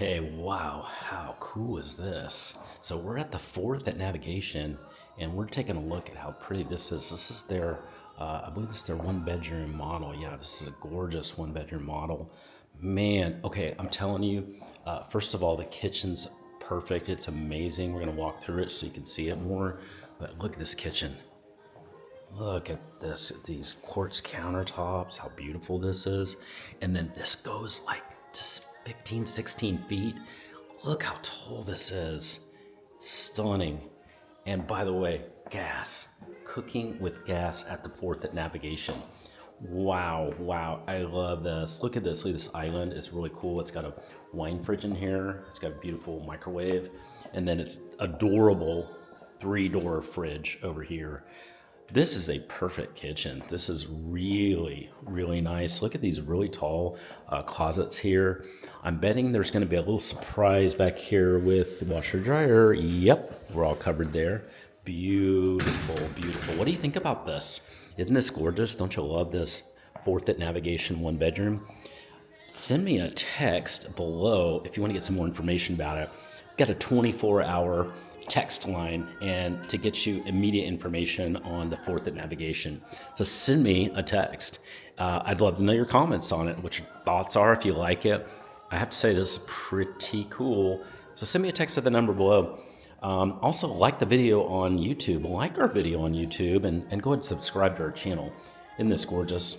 Hey, wow, how cool is this? So we're at the fourth at navigation, and we're taking a look at how pretty this is. This is their, I believe this is their one bedroom model. Yeah, this is a gorgeous one bedroom model. Man, okay, I'm telling you, first of all, the kitchen's perfect. It's amazing. We're gonna walk through it so you can see it more. But look at this kitchen. Look at this, these quartz countertops, how beautiful this is. And then this goes like to 15, 16 feet. Look how tall this is. Stunning. And by the way, gas. Cooking with gas at the fourth at navigation. Wow, wow, I love this. Look at this. Look at this island. It's really cool. It's got a wine fridge in here. It's got a beautiful microwave. And then it's adorable three-door fridge over here. This is a perfect kitchen. This is really, really nice. Look at these really tall closets here. I'm betting there's going to be a little surprise back here with the washer dryer. Yep, we're all covered there. Beautiful, beautiful. What do you think about this? Isn't this gorgeous? Don't you love this fourth at navigation one bedroom? Send me a text below if you want to get some more information about it. I've got a 24-hour text line and to get you immediate information on the fourth at navigation. So send me a text. I'd love to know your comments on it, what your thoughts are, if you like it. I have to say this is pretty cool. So send me a text at the number below. Also, like the video on YouTube, like our video on YouTube, and go ahead and subscribe to our channel. Isn't this gorgeous?